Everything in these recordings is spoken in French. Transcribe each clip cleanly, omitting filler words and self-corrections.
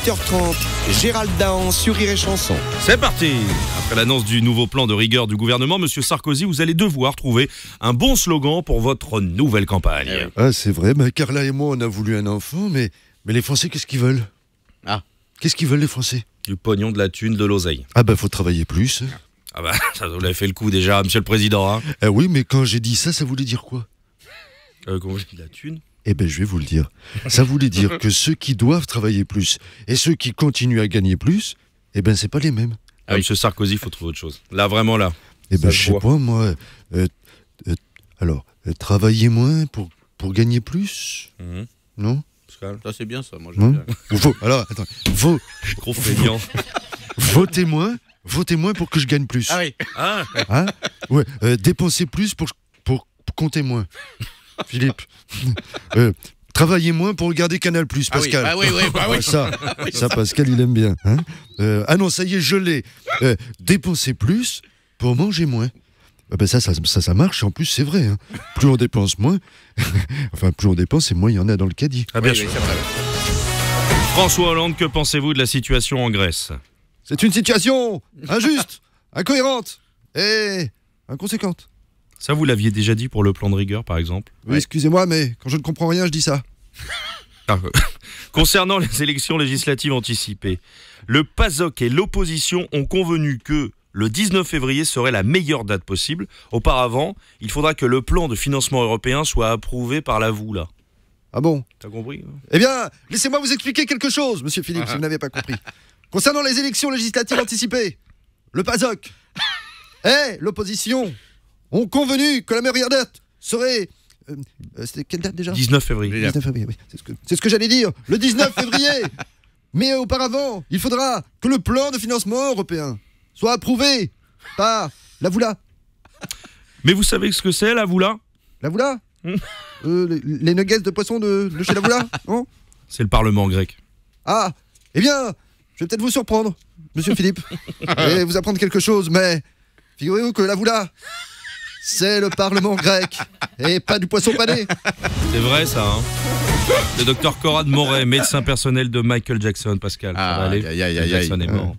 8h30, Gérald Dahan sur Rire et Chanson. C'est parti. Après l'annonce du nouveau plan de rigueur du gouvernement, Monsieur Sarkozy, vous allez devoir trouver un bon slogan pour votre nouvelle campagne. Ah, c'est vrai, Carla et moi, on a voulu un enfant, mais les Français, qu'est-ce qu'ils veulent? Qu'est-ce qu'ils veulent, les Français? Du pognon, de la thune, de l'oseille. Ah faut travailler plus. Ah ça vous l'avez fait le coup déjà, Monsieur le Président. Hein. Ah oui, mais quand j'ai dit ça, ça voulait dire quoi? Comment j'ai dit la thune? Je vais vous le dire. Ça voulait dire que ceux qui doivent travailler plus et ceux qui continuent à gagner plus, c'est pas les mêmes. Monsieur Sarkozy, il faut trouver autre chose. Là, vraiment là. Je sais pas, moi. Alors, travailler moins pour gagner plus? Non? Ça, c'est bien, ça. Moi, j'aime bien. Alors, attends. Gros feignant. Votez moins pour que je gagne plus. Ah oui. Hein? Ouais. Dépensez plus pour compter moins. Philippe. Travaillez moins pour regarder Canal+, Pascal. Ah oui. Ça, Pascal, il aime bien. Hein? Ah non, ça y est, je l'ai. Dépensez plus pour manger moins. Ça marche, en plus, c'est vrai. Hein. Plus on dépense moins, plus on dépense, et moins il y en a dans le caddie. Ah bien sûr. François Hollande, que pensez-vous de la situation en Grèce? C'est une situation injuste, incohérente et inconséquente. Ça, vous l'aviez déjà dit pour le plan de rigueur, par exemple? Oui, excusez-moi, mais quand je ne comprends rien, je dis ça. Concernant les élections législatives anticipées, le PASOK et l'opposition ont convenu que le 19 février serait la meilleure date possible. Auparavant, il faudra que le plan de financement européen soit approuvé par la VOULA. Ah bon? T'as compris? Laissez-moi vous expliquer quelque chose, monsieur Philippe, si vous n'avez pas compris. Concernant les élections législatives anticipées, le PASOK et l'opposition ont convenu que la meilleure date serait... c'était quelle date déjà? 19 février. 19 février, oui. C'est ce que j'allais dire, le 19 février. Mais auparavant, il faudra que le plan de financement européen soit approuvé par la VOULA. Mais vous savez ce que c'est, la VOULA? La VOULA? Les nuggets de poisson de chez la VOULA, non? C'est le Parlement grec. Je vais peut-être vous surprendre, monsieur Philippe, et vous apprendre quelque chose, mais figurez-vous que la VOULA, c'est le Parlement grec, et pas du poisson pané. C'est vrai, ça, hein. Le docteur Conrad Moret, médecin personnel de Michael Jackson, Pascal. Jackson est mort.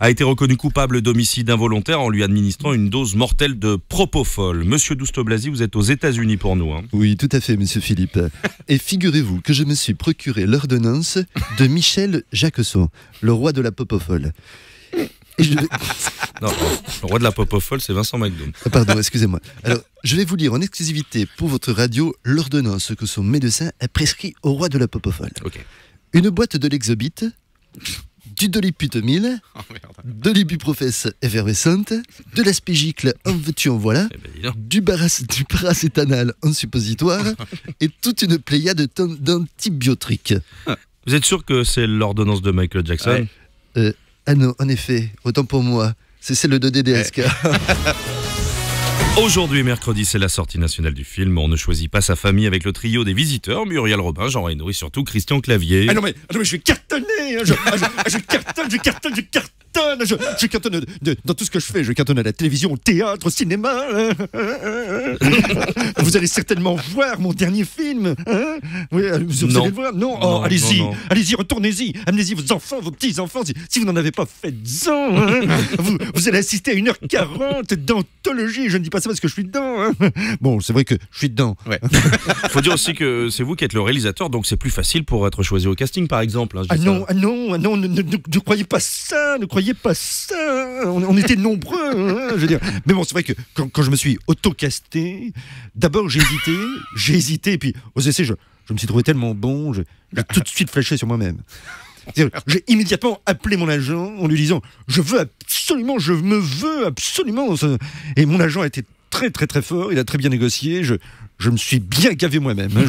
A été reconnu coupable d'homicide involontaire en lui administrant une dose mortelle de propofol. Monsieur Douste-Blazy, vous êtes aux États-Unis pour nous. Hein. Oui, tout à fait, monsieur Philippe. Et figurez-vous que je me suis procuré l'ordonnance de Michel Jacquesson, le roi de la propofol. Non, le roi de la propofol, c'est Vincent McDoom. Pardon, excusez-moi. Alors, je vais vous lire en exclusivité pour votre radio l'ordonnance que son médecin a prescrit au roi de la propofol. Okay. Une boîte de l'Exobit, du doliputamil, de l'ibuprofesse effervescente, de l'aspégicle en veux-tu en voilà, du paracétanal en suppositoire et toute une pléiade d'antibiotiques. Vous êtes sûr que c'est l'ordonnance de Michael Jackson? Ah non, en effet, autant pour moi, c'est celle de DDSK. Aujourd'hui, mercredi, c'est la sortie nationale du film. On ne choisit pas sa famille avec le trio des Visiteurs, Muriel Robin, Jean Reno et surtout Christian Clavier. Ah non mais je vais cartonner, je cartonne dans tout ce que je fais. Je cartonne à la télévision, au théâtre, au cinéma. Vous allez certainement voir mon dernier film. Oui, vous allez le voir. Non, allez-y, retournez-y. Amenez-y vos enfants, vos petits-enfants. Si vous n'en avez pas, faites-en. Vous allez assister à 1h40 d'anthologie. Je ne dis pas ça parce que je suis dedans. Bon, c'est vrai que je suis dedans. Ouais. Faut dire aussi que c'est vous qui êtes le réalisateur, donc c'est plus facile pour être choisi au casting, par exemple. Hein, non, ne croyez pas ça, on était nombreux, hein, je veux dire. Mais bon, c'est vrai que quand je me suis auto-casté, d'abord j'ai hésité, et puis aux essais, je me suis trouvé tellement bon, j'ai tout de suite flashé sur moi-même. J'ai immédiatement appelé mon agent en lui disant je me veux absolument. Et mon agent a été très très très fort, il a très bien négocié, je me suis bien gavé moi-même. Hein,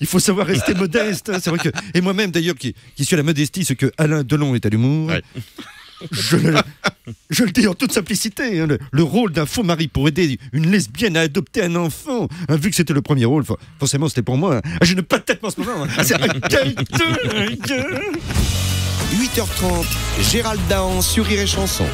il faut savoir rester modeste. Hein, c'est vrai que, et moi-même d'ailleurs qui suis à la modestie, ce que Alain Delon est à l'humour. Ouais. Je le dis en toute simplicité, hein, le rôle d'un faux mari pour aider une lesbienne à adopter un enfant, hein, vu que c'était le premier rôle, forcément c'était pour moi. Hein. J'ai une patate en ce moment. Hein. 8h30, Gérald Dahan sur Rire et Chanson.